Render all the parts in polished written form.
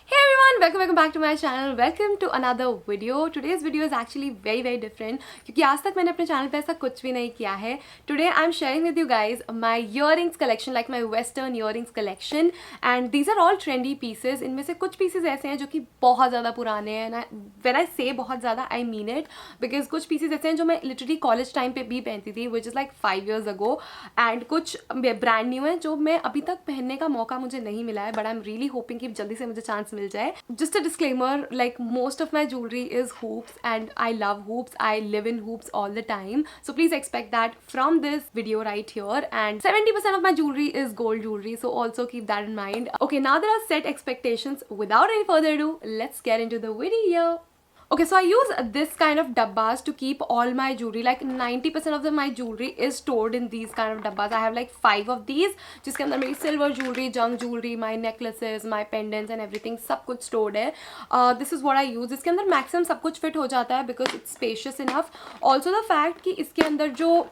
Hey everyone, welcome back to my channel. Welcome to another video. Today's video is actually very different क्योंकि आज तक मैंने अपने channel पे ऐसा कुछ भी नहीं किया है. Today I'm sharing with you guys my earrings collection, like my western earrings collection, and these are all trendy pieces. इनमें से कुछ pieces ऐसे हैं जो कि बहुत ज़्यादा पुराने हैं. When I say बहुत ज़्यादा, I mean it, because कुछ pieces ऐसे हैं जो मैं literally college time पे भी पहनती थी, which is like 5 years ago, and कुछ brand new हैं जो मैं अभी तक पहनने का मौका मुझे नहीं मिला है, but I'm really hoping कि जल्दी से मुझे चांस मिल जाए. Just a disclaimer, like most of my jewelry is hoops and I love hoops. I live in hoops all the time. So please expect that from this video right here. And 70% of my jewelry is gold jewelry. So also keep that in mind. Okay, now that I've set expectations, without any further ado, let's get into the video. Okay, so I use this kind of dabbas to keep all my jewelry. Like 90% of my jewelry is stored in these kind of dabbas. I have like 5 of these, जिसके अंदर मेरी silver jewelry, junk jewelry, my necklaces, my pendants and everything सब कुछ stored है. This is what I use. इसके अंदर maximum सब कुछ fit हो जाता है because it's spacious enough. Also the fact कि इसके अंदर जो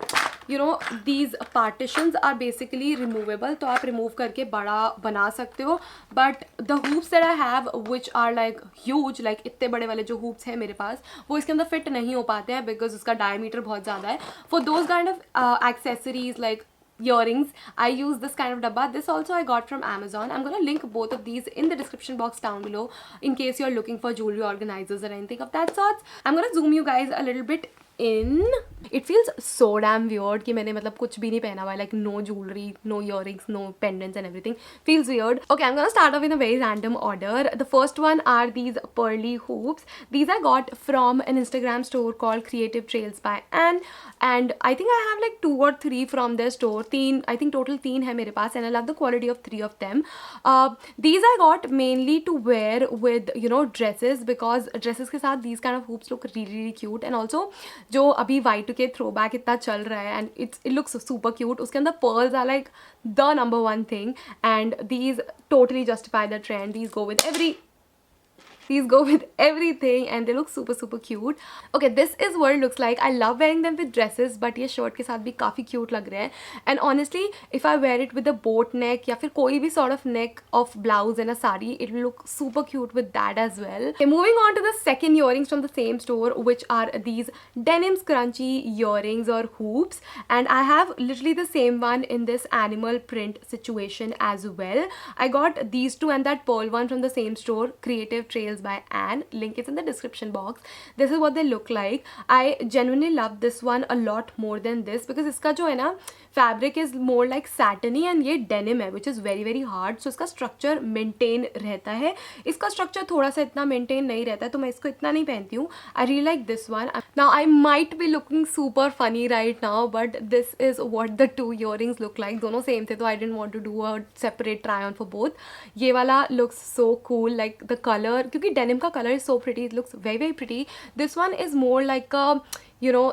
these partitions are basically removable, तो आप remove करके बड़ा बना सकते हो. But the hoops that I have, which are like huge, like इतने बड़े वाले जो hoops है मेरे पास, वो इसके अंदर fit नहीं हो पाते हैं because उसका diameter बहुत ज़्यादा है. For those kind of accessories like earrings, I use this kind of dabba. This also I got from Amazon. I'm gonna link both of these in the description box down below in case you're looking for jewelry organizers or anything of that sort. I'm gonna zoom you guys a little bit in. It feels so damn weird कि मैंने मतलब कुछ भी नहीं पहना हुआ है, like no jewelry, no earrings, no pendants and everything. Feels weird. Okay, I'm gonna start off in a very random order. The first one are these pearly hoops. These I got from an Instagram store called Creative Trails by Anne, and I think I have like 2 or 3 from their store. I think total 3 है मेरे पास, and I love the quality of 3 of them. These I got mainly to wear with dresses, because dresses के साथ these kind of hoops look really cute. And also जो अभी Y2K throwback इतना चल रहा है, and it looks super cute. उसके अंदर pearls are like the number one thing, and these totally justify the trend. These go with everything and they look super cute. Okay, this is what it looks like. I love wearing them with dresses, but ये shirt के साथ भी काफ़ी cute लग रहे हैं. And honestly, if I wear it with a boat neck या फिर कोई भी sort of neck of blouse and a sari, it will look super cute with that as well. Okay, moving on to the second earrings from the same store, which are these denim scrunchy earrings or hoops, and I have literally the same one in this animal print situation as well. I got these two and that pearl one from the same store, Creative Trails by Anne. Link is in the description box. This is what they look like. I genuinely love this one a lot more than this because इसका जो है ना fabric is more like satiny and ये denim है, which is very hard. So इसका structure maintain रहता है. इसका structure थोड़ा सा इतना maintain नहीं रहता है, तो मैं इसको इतना नहीं पहनती हूँ. I really like this one. Now I might be looking super funny right now, but this is what the 2 earrings look like. दोनों same थे, तो I didn't want to do a separate try on for both. ये वाला looks so cool, like the color, क्योंकि denim का color is so pretty. It looks very pretty. This one is more like a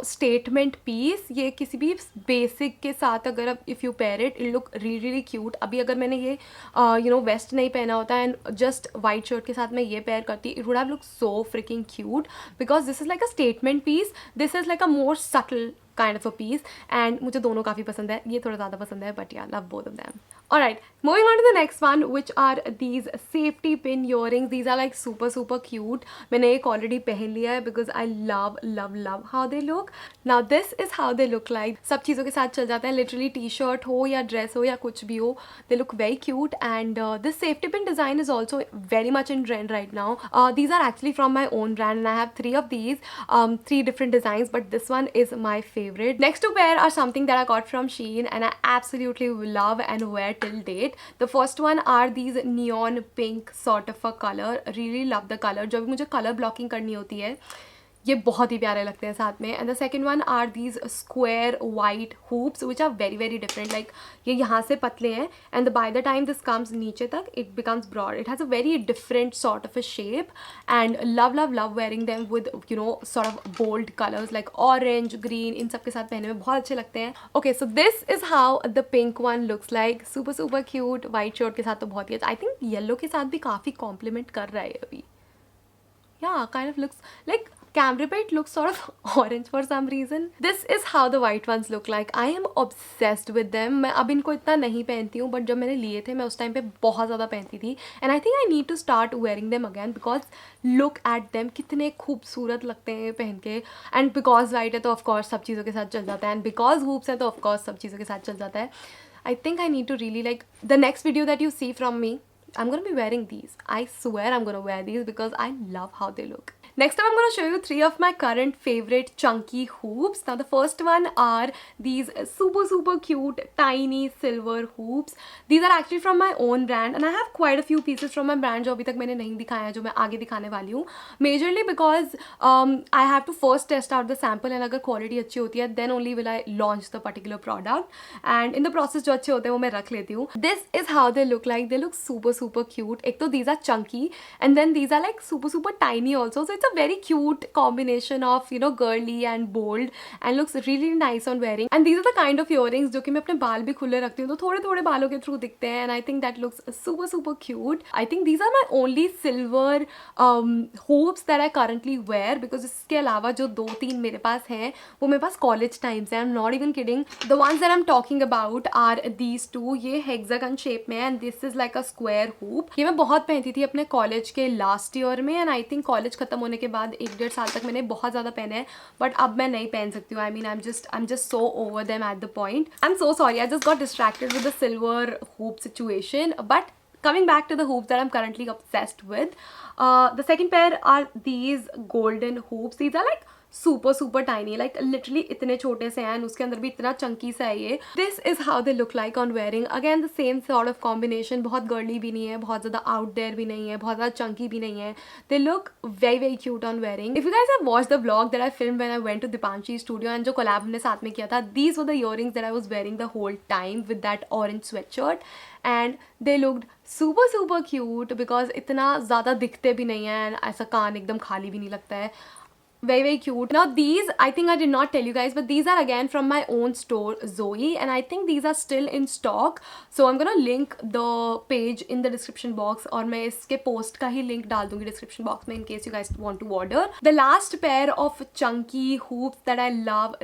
statement piece. ये किसी भी basic के साथ अगर आप if you pair it, it look really cute. अभी अगर मैंने ये vest नहीं पहना होता and just white shirt के साथ मैं ये pair करती, it would have looked so freaking cute because this is like a statement piece. This is like a more subtle kind of a piece, and मुझे दोनों काफ़ी पसंद है. ये थोड़ा ज़्यादा पसंद है, but yeah, love both of them. Alright, moving on to the next one, which are these safety pin earrings. These are like super cute. मैंने एक already पहन लिया है because I love how they look. Now this is how they look like. सब चीज़ों के साथ चल जाते हैं. Literally t-shirt हो या dress हो या कुछ भी हो, they look very cute. And this safety pin design is also very much in trend right now. These are actually from my own brand, and I have 3 of these, 3 different designs, but this one is my favorite. Next 2 pair are something that I got from Shein and I absolutely love and wear till date. The first one are these neon pink sort of a color. Really love the color. जब भी मुझे color blocking करनी होती है, ये बहुत ही प्यारे लगते हैं साथ में. And the second one are these square white hoops, which are very different. Like ये यहाँ से पतले हैं, and by the time this comes नीचे तक, it becomes broad. It has a very different sort of a shape, and love wearing them with sort of bold colors like orange, green. इन सब के साथ पहने में बहुत अच्छे लगते हैं. Okay, so this is how the pink one looks like. Super cute. White shirt के साथ तो बहुत ही अच्छा. I think yellow के साथ भी काफ़ी compliment कर रहा है अभी. Yeah, kind of looks like Camera पे it looks sort of orange for some reason. This is how the white ones look like. I am obsessed with them. मैं अब इनको इतना नहीं पहनती हूँ, but जब मैंने लिए थे मैं उस टाइम पे बहुत ज़्यादा पहनती थी. And I think I need to start wearing them again because look at them, कितने खूबसूरत लगते हैं पहन के. And because white है तो of course सब चीज़ों के साथ चल जाता है. And because hoops है तो of course सब चीज़ों के साथ चल जाता है. I think I need to really like the next video that you see from me, I'm gonna be wearing these. I swear I'm gonna wear these because I love how they look. Next up, I'm gonna show you 3 of my current favorite chunky hoops. Now the first one are these super cute tiny silver hoops. These are actually from my own brand and I have quite a few pieces from my brand जो अभी तक मैंने नहीं दिखाया है, जो मैं आगे दिखाने वाली हूँ. Majorly because I have to first test out the sample and अगर quality अच्छी होती है then only will I launch the particular product. And in the process जो अच्छे होते हैं वो मैं रख लेती हूँ. This is how they look like. They look super cute. एक तो these are chunky and then these are like super tiny also. So it's a very cute combination of, you know, girly and bold and looks really nice on wearing. And these are the kind of earrings जो कि मैं अपने बाल भी खुले रखती हूँ तो थोड़े बालों के थ्रू दिखते हैं. And I think that looks super cute. I think these are my only silver hoops that I currently wear because इसके अलावा जो 2-3 मेरे पास हैं वो मेरे पास college time से. I'm not even kidding. The ones that I'm talking about are these two. ये hexagon shape में and this is like a square hoop. ये मैं बहुत पहनती थी अपने college के last year में and I think college खत्म होने के बाद 1-1.5 साल तक मैंने बहुत ज़्यादा पहने हैं but अब मैं नहीं पहन सकती हूँ. I mean I'm just so over them at the point. I'm so sorry, I just got distracted with the silver hoop situation. But coming back to the hoops that I'm currently obsessed with, the second pair are these golden hoops. These are like super tiny, like literally इतने छोटे से हैं and उसके अंदर भी इतना chunky सा है ये. This is how they look like on wearing. Again the same sort of combination. बहुत girly भी नहीं है, बहुत ज़्यादा out there भी नहीं है, बहुत ज़्यादा chunky भी नहीं है. They look very cute on wearing. If you guys have watched the vlog that I filmed when I went to Dipanshi's studio and जो collab हमने साथ में किया था, these were the earrings that I was wearing the whole time with that orange sweatshirt and they looked super cute because इतना ज़्यादा दिखते भी नहीं है and ऐसा कान एकदम खाली भी नहीं लगता है. Very cute. Now these, I think I did not tell you guys, but these are again from my own store Zoe and I think these are still in stock. So I'm gonna link the page in the description box और मैं इसके post का ही link डाल दूँगी description box में in case you guys want to order. The last pair of chunky hoops that I love,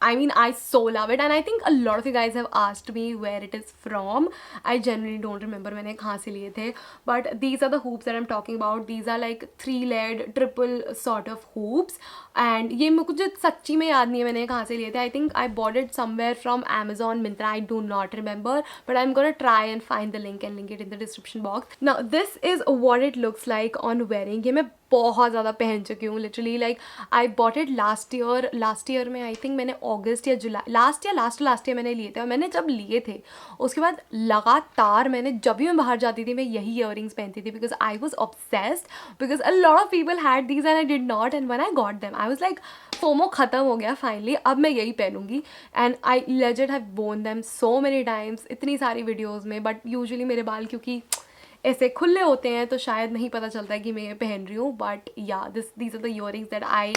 I mean I so love it and I think a lot of you guys have asked me where it is from. I genuinely don't remember मैंने कहाँ से लिए थे, but these are the hoops that I'm talking about. These are like 3-layered triple sort of hoops and ये मुझे सच्ची में याद नहीं है मैंने कहाँ से लिए थे. I think I bought it somewhere from Amazon, Myntra, I do not remember, but I'm gonna try and find the link and link it in the description box. Now this is what it looks like on wearing. ये मैं बहुत ज़्यादा पहन चुकी हूँ literally. Like I bought it last year में. I think मैंने अगस्त या जुलाई लास्ट ईयर मैंने लिए थे और मैंने जब लिए थे उसके बाद लगातार मैंने जब भी मैं बाहर जाती थी मैं यही ईयरिंग्स पहनती थी because I was obsessed because a lot of people had these and I did not and when I got them I was like FOMO ख़त्म हो गया फाइनली, अब मैं यही पहनूंगी. And I legit have worn them so many times इतनी सारी videos में. बट यूजुअली मेरे बाल क्योंकि ऐसे खुले होते हैं तो शायद नहीं पता चलता है कि मैं ये पहन रही हूँ. बट या these are the earrings that I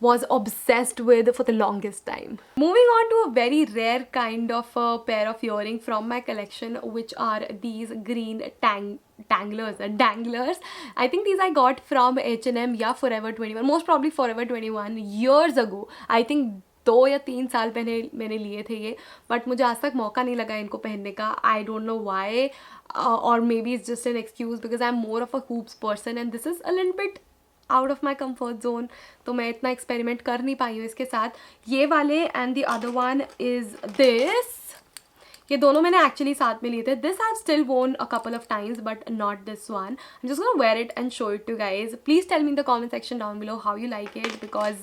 was obsessed with for the longest time. Moving on to a very rare kind of a pair of earring from my collection, which are these green danglers. I think these I got from H&M या Forever 21, most probably Forever 21 years ago. I think 2 या 3 साल पहले मैंने लिए थे ये, but मुझे आज तक मौका नहीं लगा इनको पहनने का. आई डोंट नो वाई और may be it's just an excuse because I am more of a hoops person and this is a little bit out of my comfort zone. तो मैं इतना एक्सपेरिमेंट कर नहीं पाई हूँ इसके साथ. ये वाले and the other one is this. ये दोनों मैंने एक्चुअली साथ में लिए थे. This I still won a couple of times but not this one. I am just gonna wear it and show it to guys. Please tell me in the comment section down below how you like it because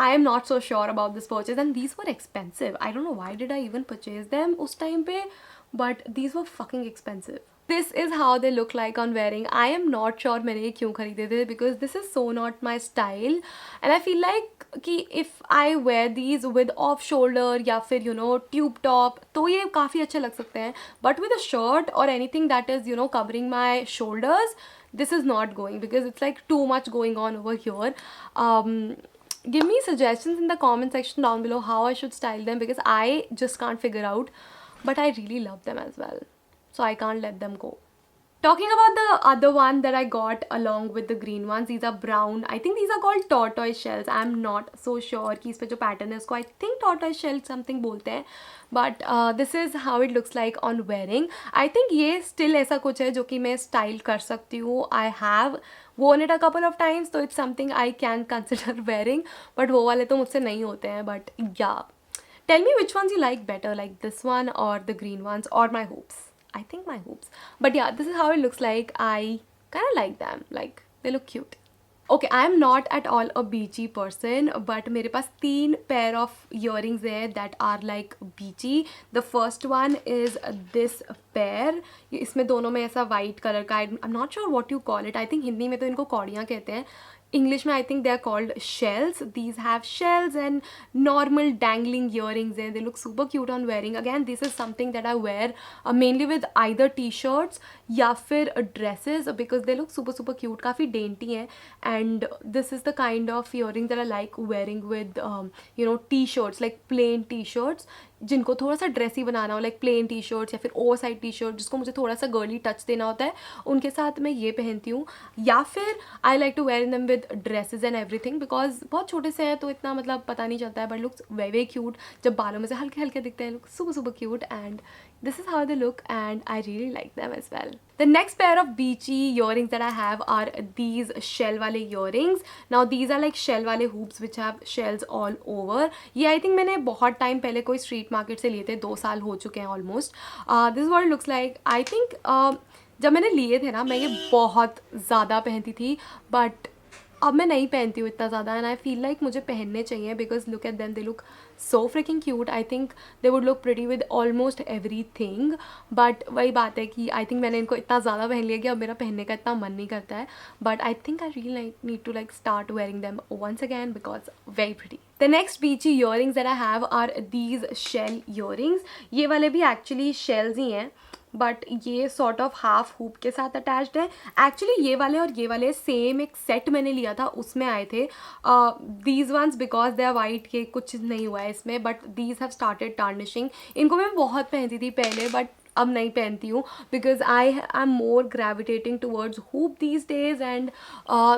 I am not so sure about this purchase and these were expensive. I don't know why did I even purchase them उस time पे, but these were fucking expensive. This is how they look like on wearing. I am not sure मैंने ये क्यों खरीदे थे because this is so not my style and I feel like कि if I wear these with off shoulder या फिर you know tube top तो ये काफ़ी अच्छे लग सकते हैं, but with a shirt or anything that is you know covering my shoulders this is not going because it's like too much going on over here. Give me suggestions in the comment section down below how I should style them because I just can't figure out, but I really love them as well, so I can't let them go. Talking about the other one that I got along with the green ones, these are brown. I think these are called tortoise shells. I'm not so sure कि इस पे जो pattern है उसको I think tortoise shell something बोलते हैं. But this is how it looks like on wearing. I think ये still ऐसा कुछ है जो कि मैं style कर सकती हूँ. I have worn it a couple of times, so it's something I can consider wearing. But वो वाले तो मुझसे नहीं होते हैं. But yeah, tell me which ones you like better, like this one or the green ones or my hoops. I think my hoops. But yeah, this is how it looks like. I kind of like them. Like, they look cute. Okay, I am not at all a beachy person, but मेरे पास 3 pair of earrings है that are like beachy. The first one is this pair. इसमें दोनों में ऐसा white color का, I'm not sure what you call it. I think Hindi में तो इनको कौड़ियाँ कहते हैं. English में I think they are called shells. These have shells and normal dangling earrings and they look super cute on wearing. Again, this is something that I wear mainly with either t-shirts या फिर dresses because they look super cute. काफ़ी dainty हैं and this is the kind of earring that I like wearing with you know, t-shirts, like plain t-shirts जिनको थोड़ा सा dressy बनाना हो, like plane T shirts या फिर ओवर साइड टी शर्ट जिसको मुझे थोड़ा सा गर्ली टच देना होता है, उनके साथ मैं ये पहनती हूँ. या फिर I like to wear them with dresses and everything because बहुत छोटे से हैं तो इतना मतलब पता नहीं चलता है, बट लुक्स वेरी क्यूट. जब बालों में से हल्के हल्के दिखते हैं, look super cute and this is how they look and I really like them as well. The next pair of beachy earrings that I have are these shell wale earrings. Now these are like shell wale hoops which have shells all over. ये I think मैंने बहुत time पहले कोई street market से लिए थे, 2 साल हो चुके हैं almost. This is what it looks like. I think जब मैंने लिए थे ना, मैं ये बहुत ज़्यादा पहनती थी बट अब मैं नहीं पहनती हूँ इतना ज़्यादा एंड आई फील लाइक मुझे पहनने चाहिए because look at them, they look so fricking cute. I think they would look pretty with almost every thing. But वही बात है कि आई थिंक मैंने इनको इतना ज़्यादा पहन लिया कि अब मेरा पहनने का इतना मन नहीं करता है. But I think I really need to like start wearing them once again because very pretty. The next beachy earrings that I have are these shell earrings. ये वाले भी एक्चुअली shells ही हैं बट ये सॉर्ट ऑफ हाफ हुप के साथ attached है. Actually ये वाले और ये वाले सेम एक सेट मैंने लिया था, उसमें आए थे. These ones because they are white के कुछ नहीं हुआ है इसमें, but these have started tarnishing. इनको मैं बहुत पहनती थी पहले बट अब नहीं पहनती हूँ because I am more gravitating towards hoop these days and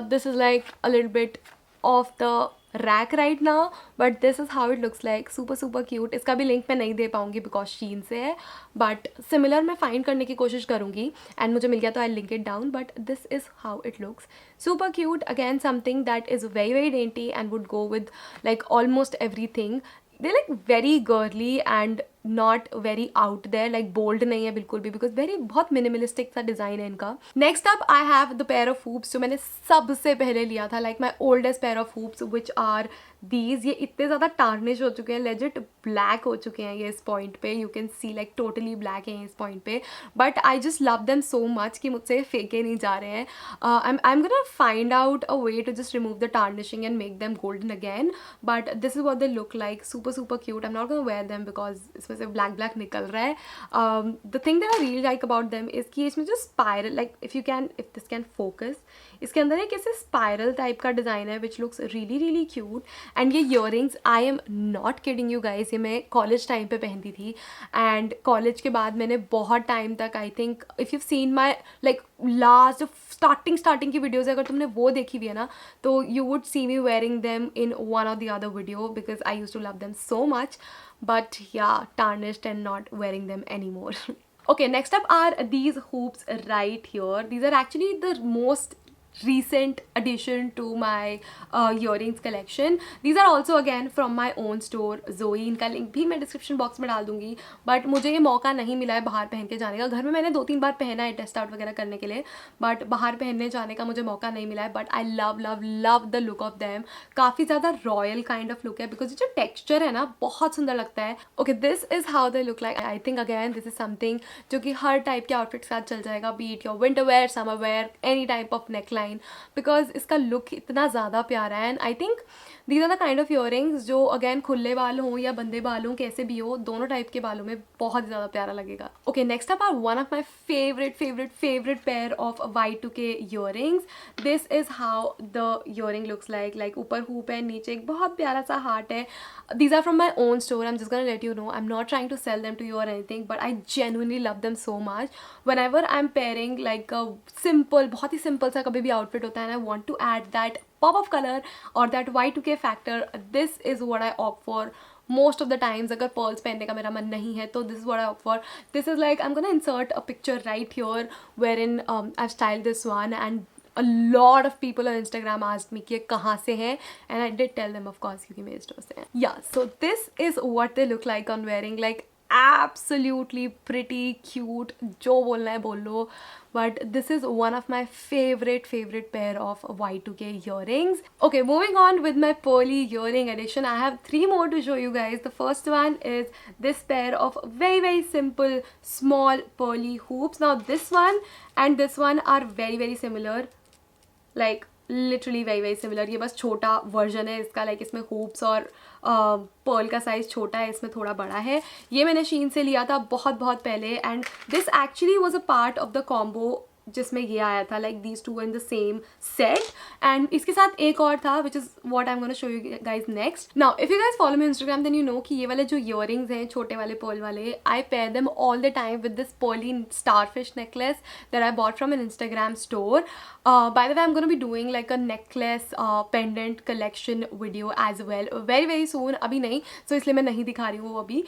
this is like a little bit of the rack right now. But this is how it looks like, super cute. इसका भी link मैं नहीं दे पाऊँगी because शीन से है, but similar मैं find करने की कोशिश करूँगी एंड मुझे मिल गया तो I link it down. But this is how it looks, super cute. Again something that is very dainty and would go with like almost everything. They like very girly and not very out there, like bold नहीं है बिल्कुल भी because very बहुत minimalistic सा design है इनका. Next up I have the pair of hoops जो मैंने सबसे पहले लिया था, like my oldest pair of hoops which are these. ये इतने ज़्यादा टार्निश हो चुके हैं, लेजिट ब्लैक हो चुके हैं ये इस पॉइंट पे. You can see like totally black हैं इस पॉइंट पे, but I just love them so much कि मुझसे फेंके नहीं जा रहे हैं. I am gonna find out a way to just remove the tarnishing and make them golden again. But this is what they look like, super cute. I am not gonna wear them because इसमें से black निकल रहा है. The thing that I really like about them is कि इसमें जो spiral, like if this can focus, इसके अंदर एक ऐसे स्पायरल टाइप का डिज़ाइन है which looks really cute. And ये earrings, I am not kidding you guys, ये मैं कॉलेज टाइम पे पहनती थी एंड कॉलेज के बाद मैंने बहुत टाइम तक, I think if you seen my like last starting की वीडियोज़ अगर तुमने वो देखी हुई है ना, तो you would see me wearing them in one और the other video because I use to love them so much. But yeah, tarnished and not wearing them anymore. Okay, next up are these hoops right here. These are actually the most recent addition to my earrings collection. These are also again from my own store Zoe. इनका link भी मैं description box में डाल दूंगी. But मुझे ये मौका नहीं मिला है बाहर पहन के जाने का. घर में मैंने 2-3 बार पहना है टेस्ट आउट वगैरह करने के लिए, बट बाहर पहनने जाने का मुझे मौका नहीं मिला है. But I love the look of them. काफ़ी ज़्यादा रॉयल काइंड ऑफ लुक है बिकॉज ये जो टेक्स्चर है ना बहुत सुंदर लगता है. Okay, this is how they look like. I think again this is something जो कि हर टाइप के आउटफिट के साथ चल जाएगा, be it your winter wear, summer wear, any type of neckline design, because इसका लुक इतना ज़्यादा प्यारा है. And I think these are the kind of earrings जो अगेन खुले बाल हों या बंदे बाल हों, कैसे भी हो, दोनों टाइप के बालों में बहुत ज़्यादा प्यारा लगेगा. Okay, next up are one of my favourite pair of Y2K earrings. This is how the earring looks like ऊपर हुप है, नीचे एक बहुत प्यारा सा हार्ट है. These are from my own store. I'm just gonna let you know. I'm not trying to sell them to you or anything, but I genuinely love them so much. Whenever I'm pairing like a simple, बहुत ही simple सा कभी भी outfit होता है, and I want to add that pop of color or that Y2K factor, this is what I opt for. Most of the times अगर pearls पहनने का मेरा मन नहीं है तो this is what I opt for. This is like, I'm gonna insert a picture right here wherein I've styled this one, and a lot of people on Instagram asked me कि कहाँ से है, and I did tell them of course क्योंकि मेरे store से हैं. Yeah, so this is what they look like on wearing. Like absolutely pretty cute, जो बोलना है बोल लो, but this is one of my favorite pair of Y2K earrings. Okay, moving on with my pearly earring edition. I have 3 more to show you guys. The first one is this pair of very simple small pearly hoops. Now this one and this one are very similar, like literally very similar. ये बस छोटा version है इसका, like इसमें hoops और Perl का size छोटा है, इसमें थोड़ा बड़ा है. ये मैंने शीन से लिया था बहुत पहले, and this actually was a part of the combo जिसमें ये आया था, like these two in the same set. And इसके साथ एक और था which is what I am gonna show you guys next. Now if you guys follow me Instagram then you know कि ये वाले जो ईयरिंग्स हैं छोटे वाले पर्ल वाले, I pair them all the time with this pearly starfish necklace that I bought from an Instagram store. By the way, I'm going to be doing like a necklace pendant collection video as well very soon. अभी नहीं, so इसलिए मैं नहीं दिखा रही हूँ वो अभी.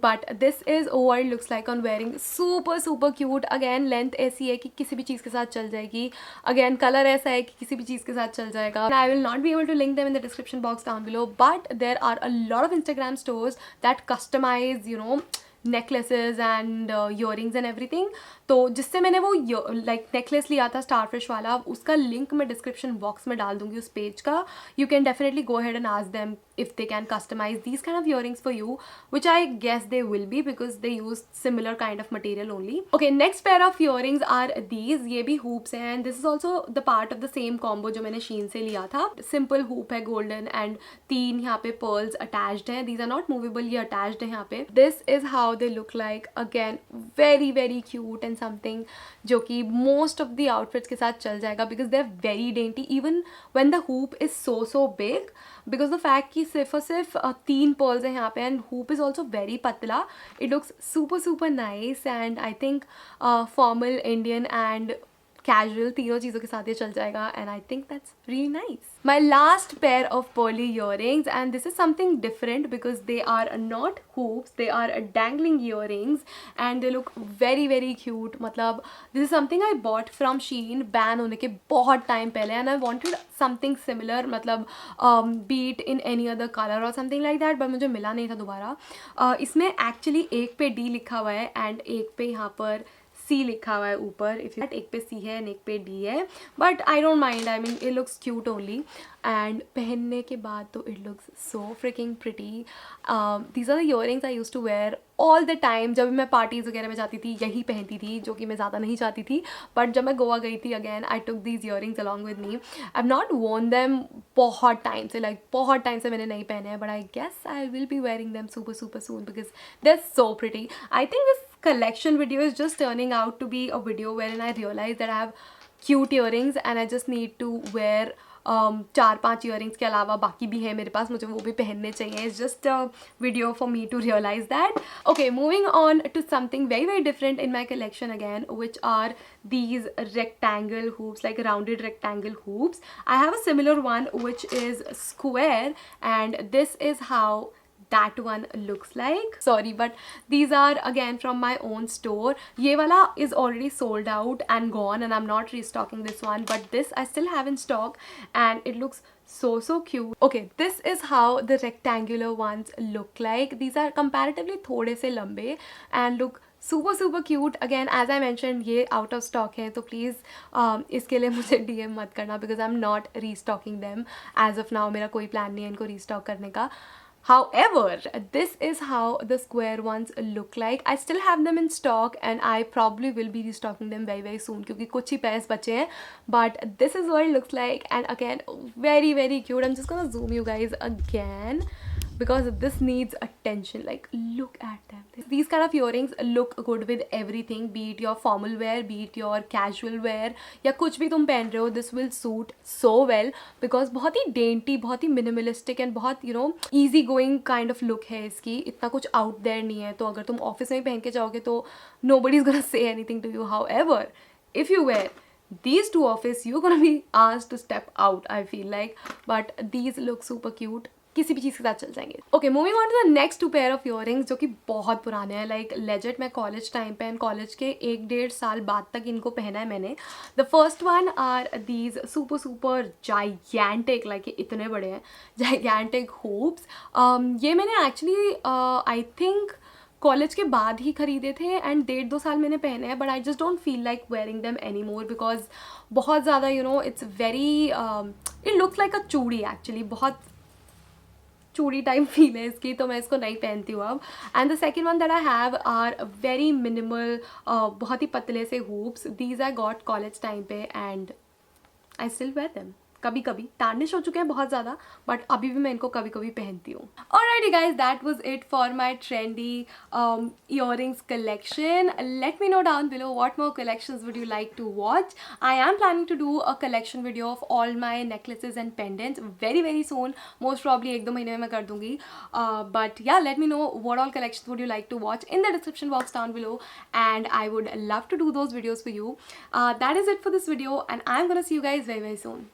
But this is what it looks like on wearing. Super cute. Again, length ऐसी है कि किसी भी चीज़ के साथ चल जाएगी. Again, color ऐसा है कि किसी भी चीज़ के साथ चल जाएगा. I will not be able to link them in the description box down below, but there are a lot of Instagram stores that customize, you know, necklaces and earrings and everything. तो जिससे मैंने वो like necklace लिया था starfish वाला, उसका link मैं description box में डाल दूंगी उस पेज का. You can definitely go ahead and ask them if they can customize these kind of earrings for you, which I guess they will be because they use similar kind of material only. Okay, next pair of earrings are these. ये भी hoops हैं, and this is also the part of the same combo जो मैंने शीन से लिया था. Simple hoop है golden, and 3 यहाँ पे pearls attached हैं. These are not movable, ये attached है यहाँ पे. This is how they look like. Again, very cute and something जो कि most of the outfits के साथ चल जाएगा because they're very dainty even when the hoop is so big. Because the fact कि सिर्फ और सिर्फ 3 पर्ल्स हैं यहाँ पे, and hoop is also very पतला. It looks super nice, and I think formal, Indian and casual तीनों चीज़ों के साथ ये चल जाएगा, and I think that's really nice. My last pair of pearly earrings, and this is something different because they are not hoops, they are dangling earrings, and they look very cute. मतलब this is something I bought from Shein ban होने के बहुत time पहले, and I wanted something similar, मतलब be it in any other color or something like that, but मुझे मिला नहीं था दोबारा. इसमें actually एक पे D लिखा हुआ है and एक पे यहाँ पर C लिखा हुआ है ऊपर. इफ एक पे C है एंड एक पे D है, but I don't mind. I mean it looks cute only, and पहनने के बाद तो it looks so freaking pretty. These are the earrings I used to wear all the time. जब मैं पार्टीज़ वगैरह में जाती थी यही पहनती थी, जो कि मैं ज़्यादा नहीं चाहती थी. बट जब मैं गोवा गई थी again, I took these earrings along with me. I have not worn them बहुत टाइम से, लाइक बहुत टाइम से मैंने नहीं पहने हैं, but I guess I will be wearing them super soon because they're so pretty. I think this collection video is just turning out to be a video wherein I realize that I have cute earrings and I just need to wear 4-5 earrings के अलावा बाकी भी है मेरे पास, मुझे वो भी पहनने चाहिए. It's just a video for me to realize that. Okay, moving on to something very different in my collection again, which are these rectangle hoops, like rounded rectangle hoops. I have a similar one which is square, and this is how that one looks like. Sorry, but these are again from my own store. ये वाला is already sold out and gone, and I'm not restocking this one, but this I still have in stock, and it looks so cute. Okay, this is how the rectangular ones look like. These are comparatively थोड़े से लंबे and look super cute. Again, as I mentioned, ये out of stock है, तो please इसके लिए मुझे DM मत करना because I'm not restocking them as of now. मेरा कोई plan नहीं है इनको restock करने का. However, this is how the square ones look like. I still have them in stock and I probably will be restocking them very very soon क्योंकि कुछ ही pairs बचे हैं. But this is what it looks like, and again very very cute. I'm just gonna zoom you guys again because this needs attention. Like, look at them. These kind of earrings look good with everything, be it your formal wear, be it your casual wear, या कुछ भी तुम पहन रहे हो, this will suit so well because बहुत ही dainty, बहुत ही minimalistic and बहुत easy going kind of look है इसकी. इतना कुछ out there नहीं है, तो अगर तुम ऑफिस में पहन के जाओगे तो nobody is gonna say anything to you. However, if you wear these to office, you're gonna be asked to step out, I feel like. But these look super cute, किसी भी चीज़ के साथ चल जाएंगे. Okay, moving on to the next 2 pair of earrings जो कि बहुत पुराने हैं. लाइक लेजिट मैं कॉलेज टाइम पे एंड कॉलेज के 1-1.5 साल बाद तक इनको पहना है मैंने. The first one are these super super gigantic, like इतने बड़े हैं, जाइगैंटिक हूप्स. ये मैंने एक्चुअली आई थिंक कॉलेज के बाद ही खरीदे थे एंड 1.5-2 साल मैंने पहने हैं. But I just don't feel like wearing them any more because बहुत ज़्यादा it's very it looks like अ चूड़ी. एक्चुअली बहुत चूड़ी टाइप फील है इसकी, तो मैं इसको नहीं पहनती हूँ अब. And the second one that I have are very minimal, बहुत ही पतले से hoops. These I got college time पे and I still wear them. कभी कभी टार्निश हो चुके हैं बहुत ज़्यादा, बट अभी भी मैं इनको कभी कभी पहनती हूँ. Alrighty guys, that was it for my trendy earrings collection. Let me know down below what more collections would you like to watch. I am planning to do a collection video of all my necklaces and pendants very very soon. Most probably 1-2 महीने में मैं कर दूँगी. But yeah, let me know what all collections would you like to watch in the description box down below, and I would love to do those videos for you. That is it for this video, and I'm gonna see you guys very very soon.